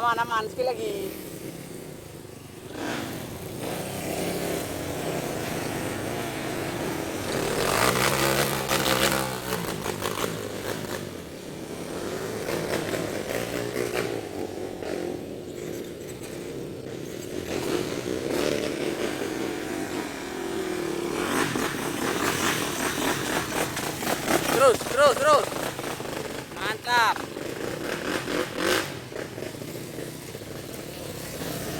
Aman-aman, sekali lagi. Terus. Mantap.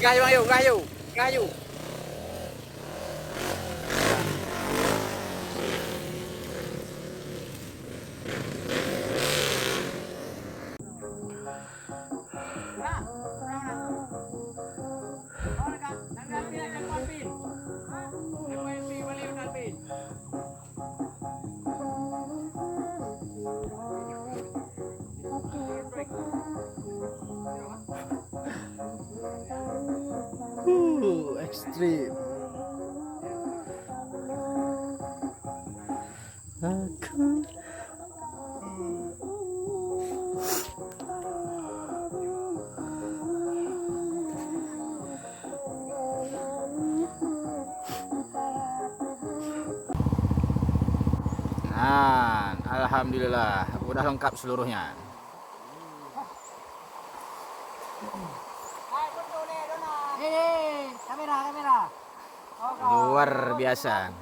Gayu. Ekstrim. Aku alhamdulillah udah lengkap seluruhnya. Kamera. Luar biasa.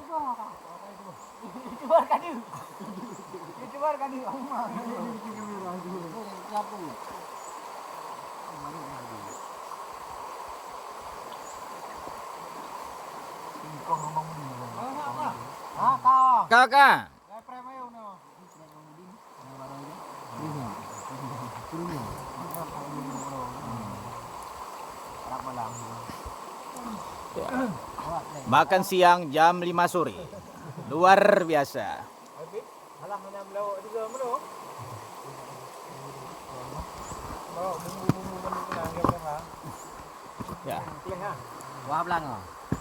YouTuber kan Kakak. Makan siang jam 5 sore. Luar biasa. Ya.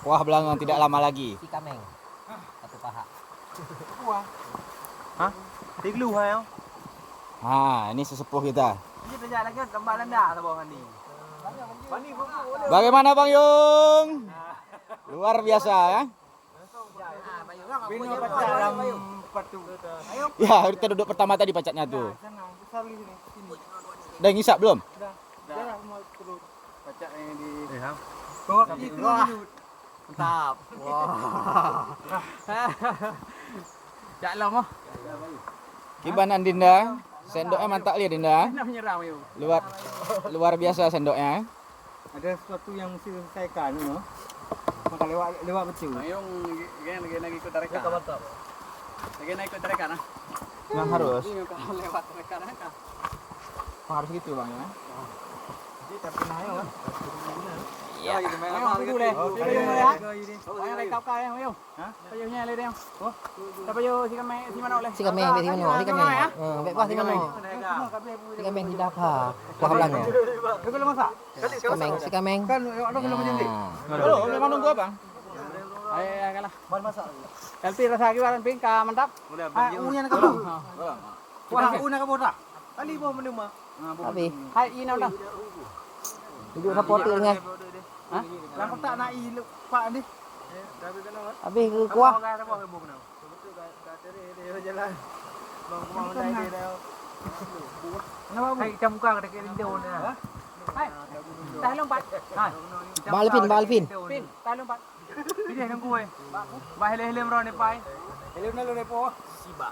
Kuah belangang tidak lama lagi. Si kameng. Satu paha. Hah? Tiglu hai không? Ini sesepuh kita. Ini terjadi lagi tempat landa lah bawah ni. Bagaimana Bang Yung? Luar biasa ya. Bina pacar dalam patu. Ya, kita duduk pertama tadi pacatnya tuh. Dah ngisap belum? Dah mau turun pacak yang di bawa itu. Mantap. Wah. Jak lama. Kibanan Dinda. Sendoknya mantap lihat Dinda. Nak menyeram you. Luar biasa sendoknya. Ada sesuatu yang mesti diselesaikan you know. Maka lewat betul. Mayong lagi ikut mereka. Mantap. Lagi nak ikut mereka nah. Nah, harus. Ini kalau lewat mereka nah. Harus gitu Bang ya. Jadi tapi nayo kan. Ya. Mayong dulu deh. Mayong lagi kau yang mayong. Hah? Payungnya le deh. Oh. Tapi yo si kameng si mana oleh? Si kameng si mana? Baik kuah si mana? Si kameng di dapur. Kuah belanga. Kau belum masak? Si kameng. Kan ada belum menjadi. Halo, memang nunggu apa? Ayo kalah. Baru masak. Elpi rasa kiwaran ping ka mantap. Unya nak kamu. Wah, una kamu dah. Kali bawa menu mah. Tapi Hai ina dah. duduk supporter dengan. Hah? Lampak tak nak pak ni. Habis ke kuah. Jalan. Bang mau naik dia dah. Kenapa bu? Hai jam muka dekat rindu ni. Hai. Dah lompat. Hai. Balvin. Pin, dah lompat. Ini nunggu eh. Bah helem ron ni pai. Helem na lo ni po. Siba.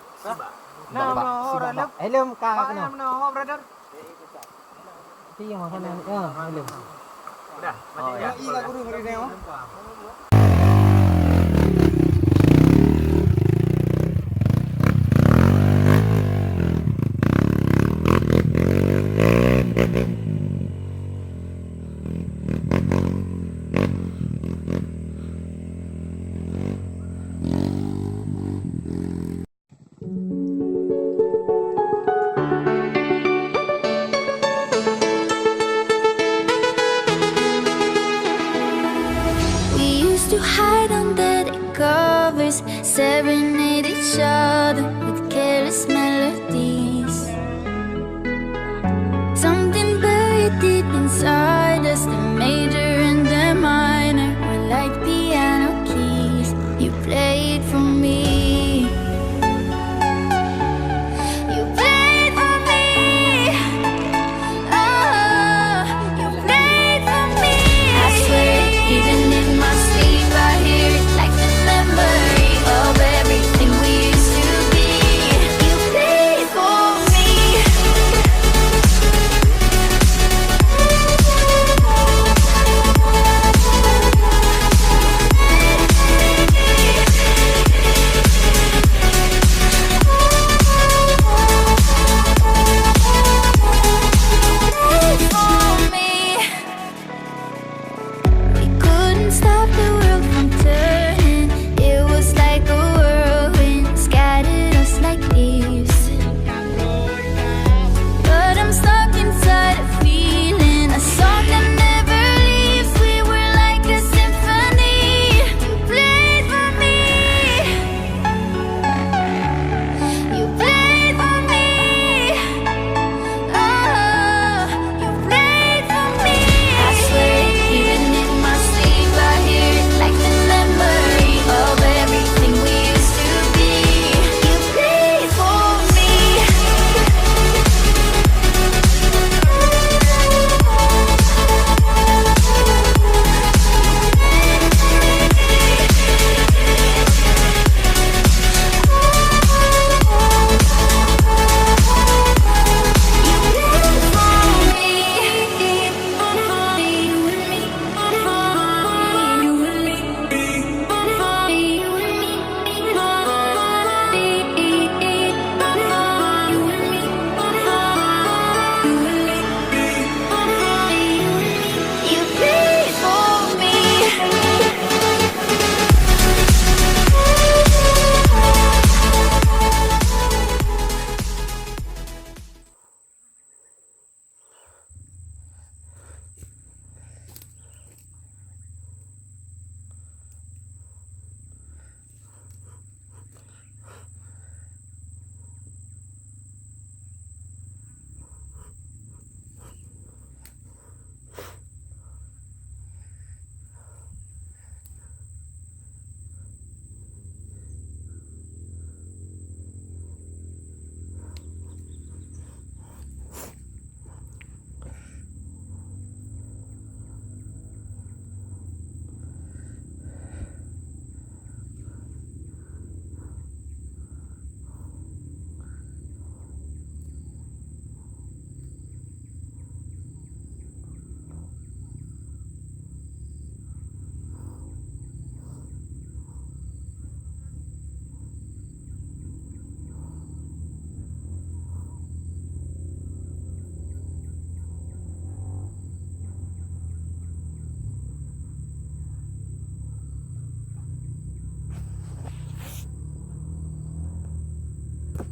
Nah, orang lep. Helm ka kena. Mana, brother? Ti yang sana. Helm. Dah, macam ya. Ika guru hari ni oh. Serenade each other with careless melodies. Something buried deep inside Guys,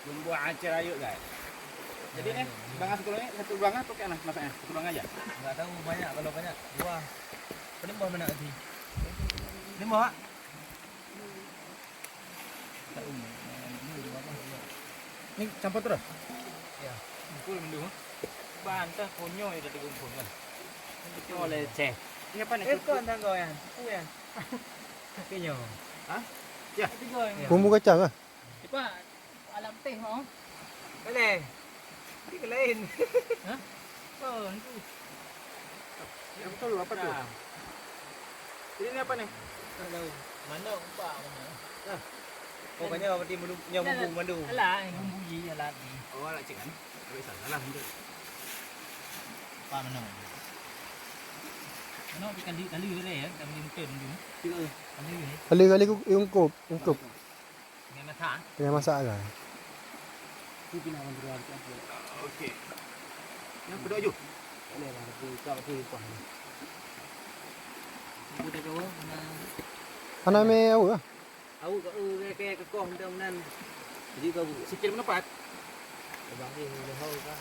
bumbu acar ayuk guys. Jadi nih, bangah satu bangah pakai anak masaknya. Satu bangah aja. Enggak tahu banyak, kalau banyak dua. Penembah mana tadi? Ini mau, Pak? Ini campur terus. Ya. Kumpul mendung. Bantah konyo itu dikumpul kan. Itu oleh ceh. Ini apa nih? Itu antang kau yang. Aku yang. Kinyo. Hah? Ya. Itu kau yang. Bumbu kacang ah. Ipa, alam teh mau. Boleh. Ini ke lain. Hah? Oh, itu. Yang betul apa tuh? Nah, Ini apa nih? tak tahu. Mana upah mana? Pokoknya apa tim nyambung mandu. Alah, yang bumbu alat ni. Oh, alat cik kan? Tak salah untuk. Apa mana? Mana kali dia ya, kami mungkin dulu. Kali ni. Kali-kali ungkup. Dengan mata. Dengan masak lah. Okey. Yang kedua ju. Boleh lah, aku kau tu upah. Budak kau mana? Ana me au ah. Aku kau kayak kekoh mudah-mudahan. Jadi kau Sikit menepat. bang ni dah kan.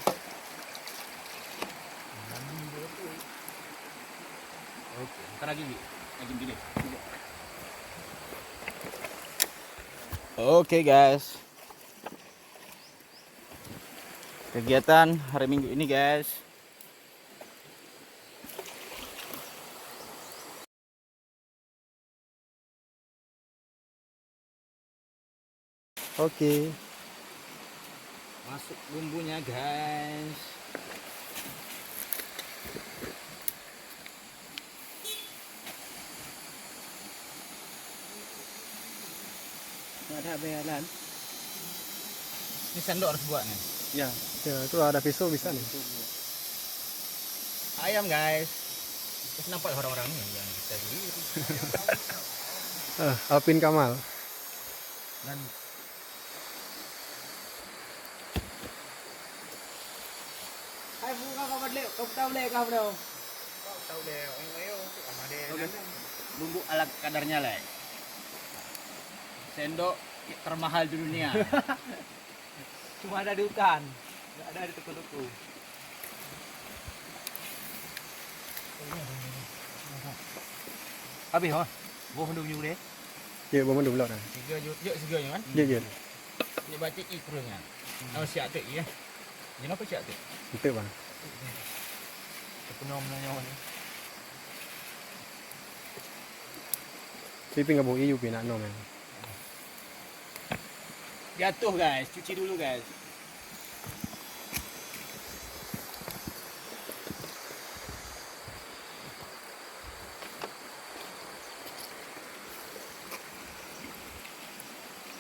Okey. Ntar lagi Bi. Lagi gini. Oke guys. Kegiatan hari Minggu ini guys. Okey. Masuk bumbunya guys. Ada bayaran. Ini sendok harus buat nih. Ya. Ya, tu ada pisau bisa nih. Ayam guys. Terus nampak orang-orang ni yang kita sendiri. Alpin Kamal. Dan Hai bunga kau balik, kau tahu leh kau dah. tahu deh, okay. Bumbu ala kadarnya lah. Sendok termahal di dunia. Cuma ada di hutan, enggak ada di toko-toko. Habis ha? Boh hendak nyuruh deh. Ya, bawa dulu dah. Tiga je kan? Ya, ya. Dia baca ikrungnya. Oh siap tu ya. Ini apa siap tu? Betul bang. Penom nanya ni. Tapi enggak boleh juga nak nom. Jatuh guys, cuci dulu guys.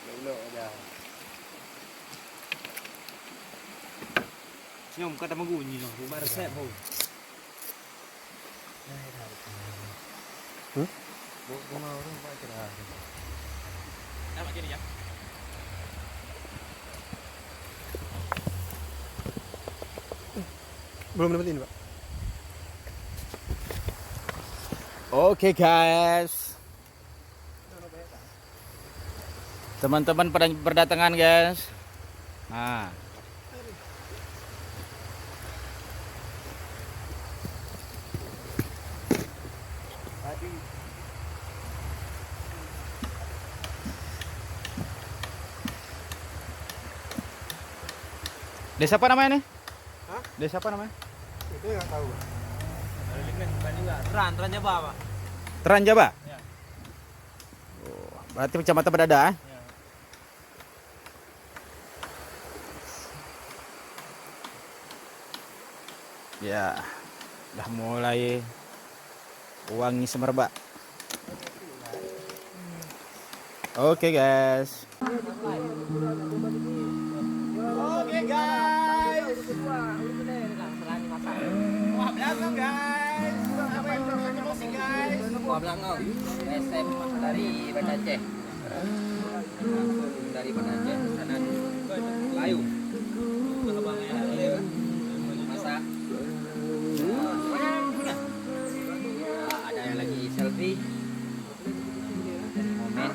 Lelok dah. Senyum kata bunyi noh, rumah resep ho. Bunga orang buat cerah. Nampak jadi ya. Belum dapat ini, Pak. Oke guys. Teman-teman pada berdatangan guys. Nah. Desa apa namanya nih? Hah? Desa apa namanya? Itu enggak tahu. Teran Jaba Pak. Teran Jaba? Ya. Oh, berarti kecamatan Bedada eh? Ya. Dah mulai wangi semerbak. Oke guys. Oke guys. guys. Apa yang promosi guys? Buah Belangong. SM dari Banda Aceh. Dari Banda Aceh sana Layu. Masak. Ada yang lagi selfie. Momen.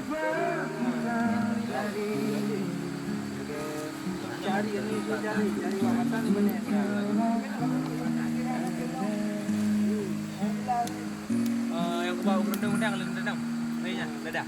Cari wakasan sebenarnya. Yang ke bawah rendang-rendang, rendang. Ini dadah.